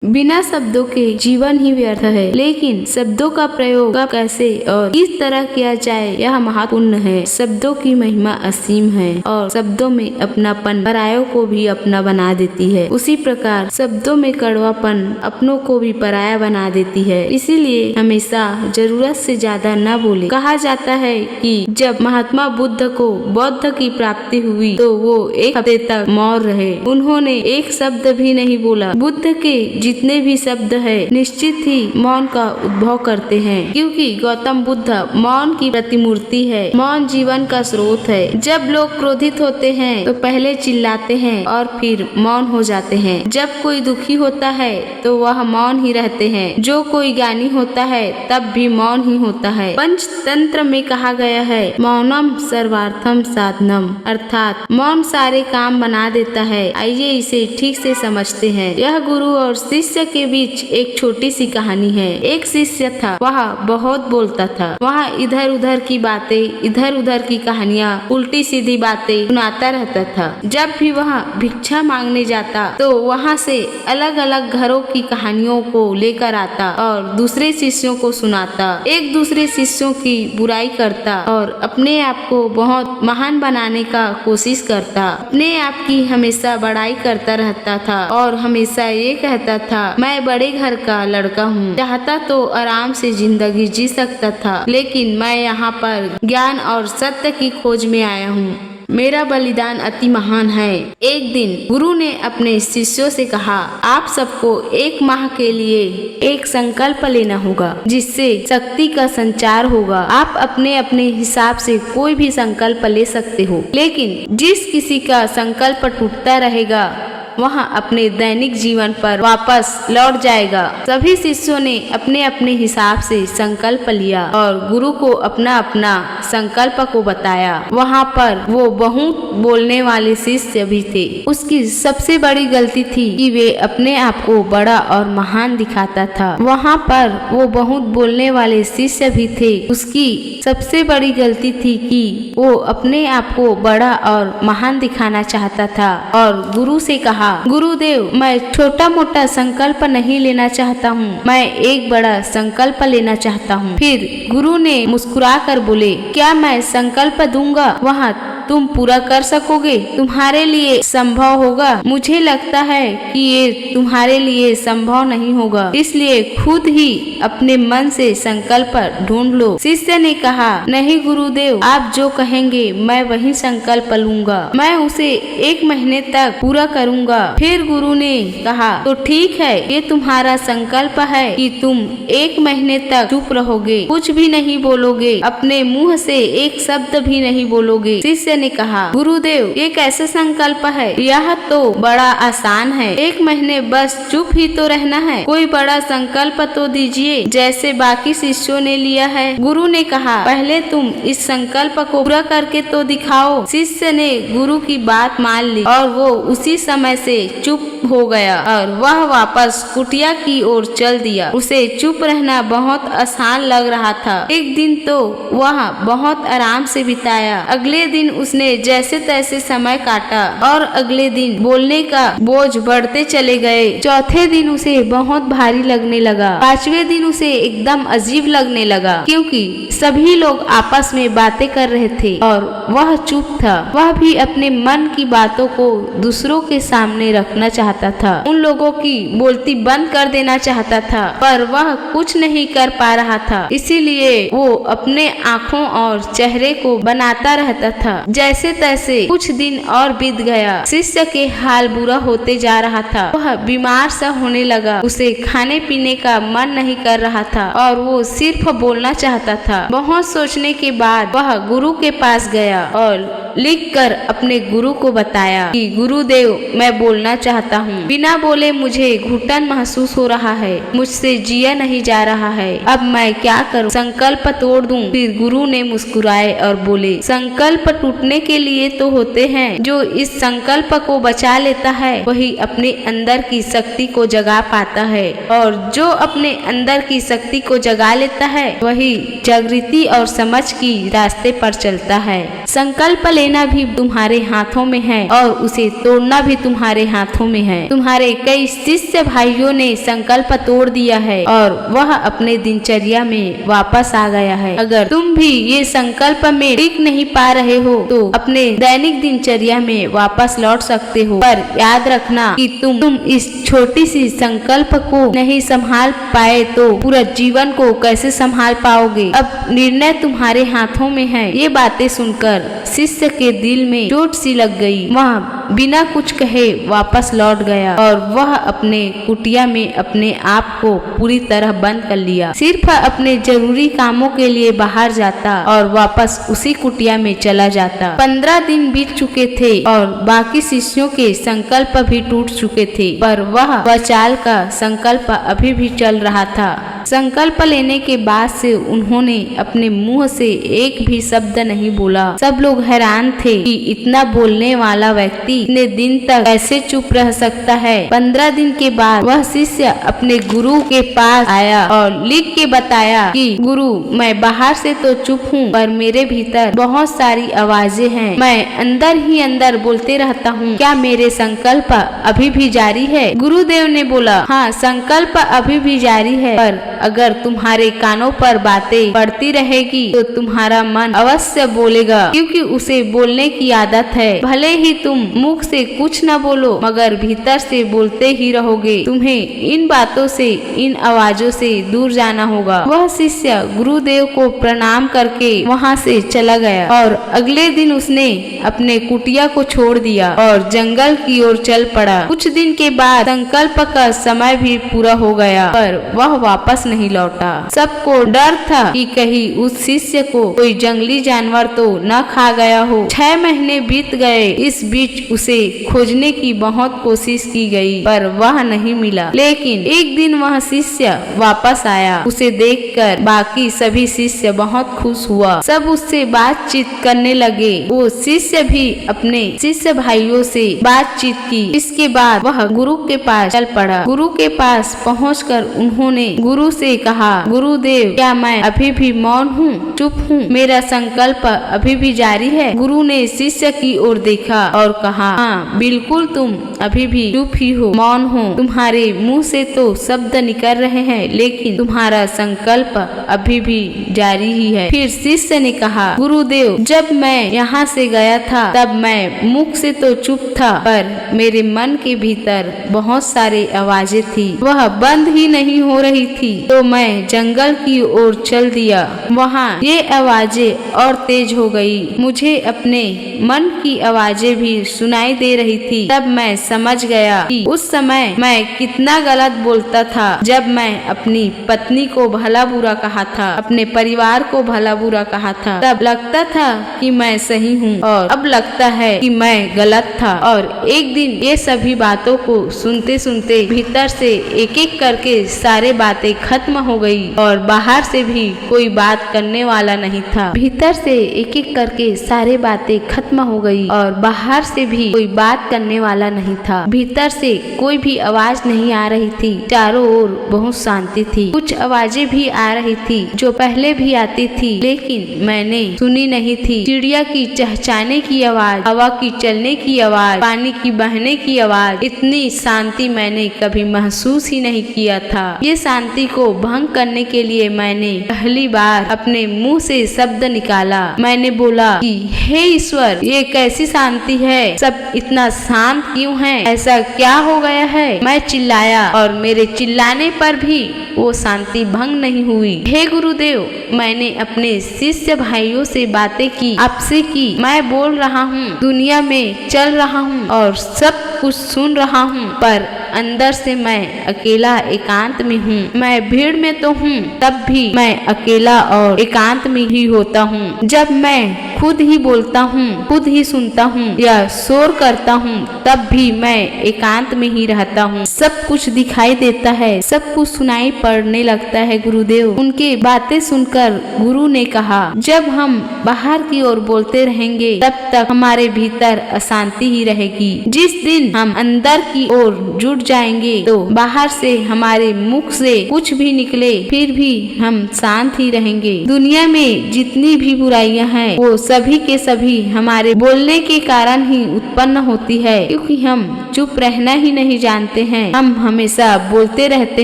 बिना शब्दों के जीवन ही व्यर्थ है, लेकिन शब्दों का प्रयोग कब, कैसे और किस तरह किया जाए यह महत्वपूर्ण है। शब्दों की महिमा असीम है और शब्दों में अपनापन परायों को भी अपना बना देती है। उसी प्रकार शब्दों में कड़वापन अपनों को भी पराया बना देती है। इसीलिए हमेशा जरूरत से ज्यादा न बोले। कहा जाता है कि जब महात्मा बुद्ध को बौद्ध की प्राप्ति हुई तो वो एक हफ्ते तक मौन रहे। उन्होंने एक शब्द भी नहीं बोला। बुद्ध के जितने भी शब्द है निश्चित ही मौन का उद्भव करते हैं, क्योंकि गौतम बुद्ध मौन की प्रतिमूर्ति है। मौन जीवन का स्रोत है। जब लोग क्रोधित होते हैं तो पहले चिल्लाते हैं और फिर मौन हो जाते हैं। जब कोई दुखी होता है तो वह मौन ही रहते हैं। जो कोई ज्ञानी होता है तब भी मौन ही होता है। पंचतंत्र में कहा गया है, मौनम सर्वार्थम साधनम, अर्थात मौन सारे काम बना देता है। आइए इसे ठीक से समझते हैं। यह गुरु और शिष्य के बीच एक छोटी सी कहानी है। एक शिष्य था, वह बहुत बोलता था। वह इधर उधर की बातें, इधर उधर की कहानियाँ, उल्टी सीधी बातें सुनाता रहता था। जब भी वह भिक्षा मांगने जाता तो वहाँ से अलग अलग घरों की कहानियों को लेकर आता और दूसरे शिष्यों को सुनाता। एक दूसरे शिष्यों की बुराई करता और अपने आप को बहुत महान बनाने का कोशिश करता। अपने आप की हमेशा बड़ाई करता रहता था और हमेशा ये कहता था, मैं बड़े घर का लड़का हूँ, चाहता तो आराम से जिंदगी जी सकता था, लेकिन मैं यहाँ पर ज्ञान और सत्य की खोज में आया हूँ। मेरा बलिदान अति महान है। एक दिन गुरु ने अपने शिष्यों से कहा, आप सबको 1 माह के लिए एक संकल्प लेना होगा, जिससे शक्ति का संचार होगा। आप अपने अपने हिसाब से कोई भी संकल्प ले सकते हो, लेकिन जिस किसी का संकल्प टूटता रहेगा वह अपने दैनिक जीवन पर वापस लौट जाएगा। सभी शिष्यों ने अपने अपने हिसाब से संकल्प लिया और गुरु को अपना अपना संकल्प को बताया। वहाँ पर वो बहुत बोलने वाले शिष्य भी थे। उसकी सबसे बड़ी गलती थी कि वे अपने आप को बड़ा और महान दिखाता था। वहाँ पर वो बहुत बोलने वाले शिष्य भी थे। उसकी सबसे बड़ी गलती थी कि वो अपने आप को बड़ा और महान दिखाना चाहता था और गुरु से कहा, गुरुदेव, मैं छोटा मोटा संकल्प नहीं लेना चाहता हूँ, मैं एक बड़ा संकल्प लेना चाहता हूँ। फिर गुरु ने मुस्कुराकर बोले, क्या मैं संकल्प दूंगा वह तुम पूरा कर सकोगे? तुम्हारे लिए संभव होगा? मुझे लगता है कि ये तुम्हारे लिए संभव नहीं होगा, इसलिए खुद ही अपने मन से संकल्प ढूंढ लो। शिष्य ने कहा, नहीं गुरुदेव, आप जो कहेंगे मैं वही संकल्प लूंगा, मैं उसे 1 महीने तक पूरा करूंगा। फिर गुरु ने कहा, तो ठीक है, ये तुम्हारा संकल्प है कि तुम 1 महीने तक चुप रहोगे, कुछ भी नहीं बोलोगे, अपने मुंह से एक शब्द भी नहीं बोलोगे। शिष्य ने कहा, गुरुदेव, ये कैसे संकल्प है? यह तो बड़ा आसान है, 1 महीने बस चुप ही तो रहना है, कोई बड़ा संकल्प तो दीजिए जैसे बाकी शिष्यों ने लिया है। गुरु ने कहा, पहले तुम इस संकल्प को पूरा करके तो दिखाओ। शिष्य ने गुरु की बात मान ली और वो उसी समय से चुप हो गया और वह वापस कुटिया की ओर चल दिया। उसे चुप रहना बहुत आसान लग रहा था। एक दिन तो वह बहुत आराम से बिताया। अगले दिन उसने जैसे तैसे समय काटा और अगले दिन बोलने का बोझ बढ़ते चले गए। चौथे दिन उसे बहुत भारी लगने लगा। 5वें दिन उसे एकदम अजीब लगने लगा, क्योंकि सभी लोग आपस में बातें कर रहे थे और वह चुप था। वह भी अपने मन की बातों को दूसरों के सामने रखना चाहता था, उन लोगों की बोलती बंद कर देना चाहता था, पर वह कुछ नहीं कर पा रहा था। इसीलिए वो अपने आँखों और चेहरे को बनाता रहता था। जैसे तैसे कुछ दिन और बीत गया। शिष्य के हाल बुरा होते जा रहा था। वह बीमार सा होने लगा। उसे खाने पीने का मन नहीं कर रहा था और वो सिर्फ बोलना चाहता था। बहुत सोचने के बाद वह गुरु के पास गया और लिखकर अपने गुरु को बताया कि गुरुदेव, मैं बोलना चाहता हूँ, बिना बोले मुझे घुटन महसूस हो रहा है, मुझसे जिया नहीं जा रहा है, अब मैं क्या करूँ? संकल्प तोड़ दूं? फिर गुरु ने मुस्कुराए और बोले, संकल्प टूट रुकने के लिए तो होते हैं। जो इस संकल्प को बचा लेता है वही अपने अंदर की शक्ति को जगा पाता है, और जो अपने अंदर की शक्ति को जगा लेता है वही जागृति और समझ की रास्ते पर चलता है। संकल्प लेना भी तुम्हारे हाथों में है और उसे तोड़ना भी तुम्हारे हाथों में है। तुम्हारे कई शिष्य भाइयों ने संकल्प तोड़ दिया है और वह अपने दिनचर्या में वापस आ गया है। अगर तुम भी ये संकल्प में टिक नहीं पा रहे हो तो अपने दैनिक दिनचर्या में वापस लौट सकते हो, पर याद रखना कि तुम इस छोटी सी संकल्प को नहीं संभाल पाए तो पूरा जीवन को कैसे संभाल पाओगे। अब निर्णय तुम्हारे हाथों में है। ये बातें सुनकर शिष्य के दिल में चोट सी लग गई। वह बिना कुछ कहे वापस लौट गया और वह अपने कुटिया में अपने आप को पूरी तरह बंद कर लिया। सिर्फ अपने जरूरी कामों के लिए बाहर जाता और वापस उसी कुटिया में चला जाता। 15 दिन बीत चुके थे और बाकी शिष्यों के संकल्प भी टूट चुके थे, पर वह वचाल का संकल्प अभी भी चल रहा था। संकल्प लेने के बाद से उन्होंने अपने मुंह से एक भी शब्द नहीं बोला। सब लोग हैरान थे कि इतना बोलने वाला व्यक्ति इतने दिन तक कैसे चुप रह सकता है। 15 दिन के बाद वह शिष्य अपने गुरु के पास आया और लिख के बताया कि गुरु, मैं बाहर से तो चुप हूँ पर मेरे भीतर बहुत सारी आवाजें हैं। मैं अंदर ही अंदर बोलते रहता हूँ। क्या मेरे संकल्प अभी भी जारी है? गुरुदेव ने बोला, हाँ, संकल्प अभी भी जारी है, पर अगर तुम्हारे कानों पर बातें पड़ती रहेगी तो तुम्हारा मन अवश्य बोलेगा, क्योंकि उसे बोलने की आदत है। भले ही तुम मुख से कुछ न बोलो मगर भीतर से बोलते ही रहोगे। तुम्हें इन बातों से, इन आवाजों से दूर जाना होगा। वह शिष्य गुरुदेव को प्रणाम करके वहाँ से चला गया और अगले दिन उसने अपने कुटिया को छोड़ दिया और जंगल की ओर चल पड़ा। कुछ दिन के बाद संकल्प का समय भी पूरा हो गया, पर वह वापस नहीं लौटा। सबको डर था कि कहीं उस शिष्य को कोई जंगली जानवर तो न खा गया हो। 6 महीने बीत गए। इस बीच उसे खोजने की बहुत कोशिश की गई पर वह नहीं मिला। लेकिन एक दिन वह शिष्य वापस आया। उसे देखकर बाकी सभी शिष्य बहुत खुश हुआ। सब उससे बातचीत करने लगे। वो शिष्य भी अपने शिष्य भाइयों से बातचीत की। इसके बाद वह गुरु के पास चल पड़ा। गुरु के पास पहुंचकर उन्होंने गुरु से कहा, गुरुदेव, क्या मैं अभी भी मौन हूँ, चुप हूँ? मेरा संकल्प अभी भी जारी है? गुरु ने शिष्य की ओर देखा और कहा, हाँ, बिल्कुल, तुम अभी भी चुप ही हो, मौन हो। तुम्हारे मुंह से तो शब्द निकल रहे हैं लेकिन तुम्हारा संकल्प अभी भी जारी ही है। फिर शिष्य ने कहा, गुरुदेव, जब मैं यहाँ से गया था तब मैं मुख से तो चुप था पर मेरे मन के भीतर बहुत सारी आवाजें थी, वह बंद ही नहीं हो रही थी। तो मैं जंगल की ओर चल दिया। वहाँ ये आवाजें और तेज हो गई। मुझे अपने मन की आवाजें भी सुनाई दे रही थी। तब मैं समझ गया कि उस समय मैं कितना गलत बोलता था। जब मैं अपनी पत्नी को भला बुरा कहा था, अपने परिवार को भला बुरा कहा था, तब लगता था कि मैं सही हूँ और अब लगता है कि मैं गलत था। और एक दिन ये सभी बातों को सुनते सुनते भीतर से एक एक करके सारे बातें खत्म हो गई और बाहर से भी कोई बात करने वाला नहीं था। भीतर से एक एक करके सारे बातें खत्म हो गई और बाहर से भी कोई बात करने वाला नहीं था। भीतर से कोई भी आवाज नहीं आ रही थी। चारों ओर बहुत शांति थी। कुछ आवाजें भी आ रही थी जो पहले भी आती थी लेकिन मैंने सुनी नहीं थी। चिड़िया की चहचहाने की आवाज, हवा की चलने की आवाज, पानी की बहने की आवाज। इतनी शांति मैंने कभी महसूस ही नहीं किया था। ये शांति को भंग करने के लिए मैंने पहली बार अपने मुंह से शब्द निकाला। मैंने बोला कि हे ईश्वर, ये कैसी शांति है? सब इतना शांत क्यों है? ऐसा क्या हो गया है? मैं चिल्लाया और मेरे चिल्लाने पर भी वो शांति भंग नहीं हुई। हे गुरुदेव, मैंने अपने शिष्य भाइयों से बातें की, आपसे की। मैं बोल रहा हूँ, दुनिया में चल रहा हूँ और सब कुछ सुन रहा हूँ, पर अंदर से मैं अकेला एकांत में हूँ। मैं भीड़ में तो हूँ तब भी मैं अकेला और एकांत में ही होता हूँ। जब मैं खुद ही बोलता हूँ, खुद ही सुनता हूँ या शोर करता हूँ तब भी मैं एकांत में ही रहता हूँ। सब कुछ दिखाई देता है, सब कुछ सुनाई पड़ने लगता है गुरुदेव। उनके बातें सुनकर गुरु ने कहा, जब हम बाहर की ओर बोलते रहेंगे तब तक हमारे भीतर अशांति ही रहेगी। जिस दिन हम अंदर की ओर जुट जाएंगे तो बाहर से हमारे मुख से कुछ भी निकले फिर भी हम शांत ही रहेंगे। दुनिया में जितनी भी बुराइयां हैं वो सभी के सभी हमारे बोलने के कारण ही उत्पन्न होती है, क्योंकि हम चुप रहना ही नहीं जानते हैं। हम हमेशा बोलते रहते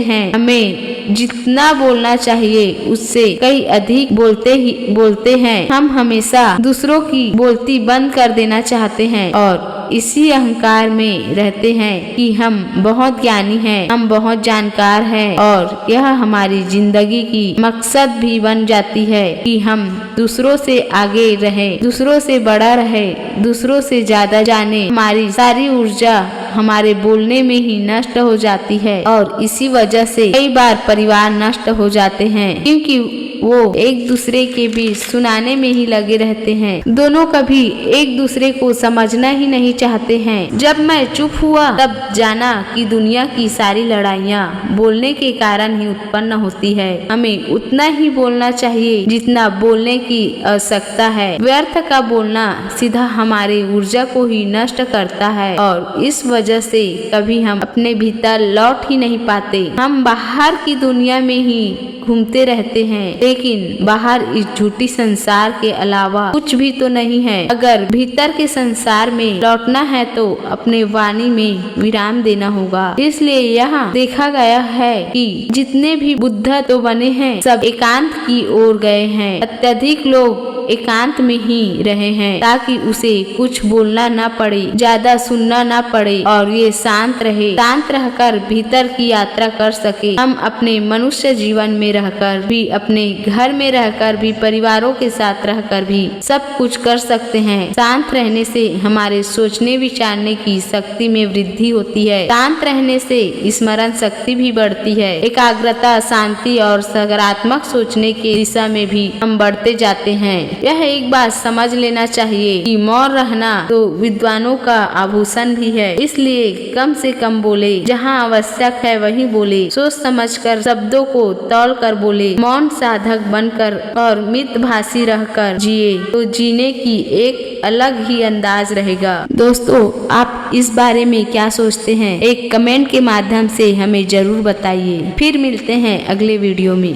हैं। हमें जितना बोलना चाहिए उससे कई अधिक बोलते हैं। हम हमेशा दूसरों की बोलती बंद कर देना चाहते हैं और इसी अहंकार में रहते हैं कि हम बहुत ज्ञानी हैं, हम बहुत जानकार हैं और यह हमारी जिंदगी की मकसद भी बन जाती है कि हम दूसरों से आगे रहे, दूसरों से बड़ा रहे, दूसरों से ज्यादा जाने। हमारी सारी ऊर्जा हमारे बोलने में ही नष्ट हो जाती है और इसी वजह से कई बार परिवार नष्ट हो जाते हैं, क्योंकि वो एक दूसरे के बीच सुनाने में ही लगे रहते हैं। दोनों कभी एक दूसरे को समझना ही नहीं चाहते हैं। जब मैं चुप हुआ तब जाना कि दुनिया की सारी लड़ाइयाँ बोलने के कारण ही उत्पन्न होती है। हमें उतना ही बोलना चाहिए जितना बोलने की आवश्यकता है। व्यर्थ का बोलना सीधा हमारी ऊर्जा को ही नष्ट करता है और इस वजह से कभी हम अपने भीतर लौट ही नहीं पाते। हम बाहर की दुनिया में ही घूमते रहते हैं, लेकिन बाहर इस झूठी संसार के अलावा कुछ भी तो नहीं है। अगर भीतर के संसार में लौटना है तो अपने वाणी में विराम देना होगा। इसलिए यहाँ देखा गया है कि जितने भी बुद्ध तो बने हैं सब एकांत की ओर गए हैं। अत्यधिक लोग एकांत में ही रहे हैं ताकि उसे कुछ बोलना ना पड़े, ज्यादा सुनना ना पड़े और ये शांत रहे। शांत रहकर भीतर की यात्रा कर सके। हम अपने मनुष्य जीवन में रहकर भी, अपने घर में रहकर भी, परिवारों के साथ रहकर भी सब कुछ कर सकते हैं। शांत रहने से हमारे सोचने विचारने की शक्ति में वृद्धि होती है। शांत रहने से स्मरण शक्ति भी बढ़ती है। एकाग्रता, शांति और सकारात्मक सोचने की दिशा में भी हम बढ़ते जाते हैं। यह एक बात समझ लेना चाहिए कि मौन रहना तो विद्वानों का आभूषण भी है। इसलिए कम से कम बोले, जहाँ आवश्यक है वही बोले, सोच समझकर शब्दों को तौल कर बोले। मौन साधक बनकर और मितभाषी रहकर जिए तो जीने की एक अलग ही अंदाज रहेगा। दोस्तों, आप इस बारे में क्या सोचते हैं? एक कमेंट के माध्यम से हमें जरूर बताइए। फिर मिलते हैं अगले वीडियो में।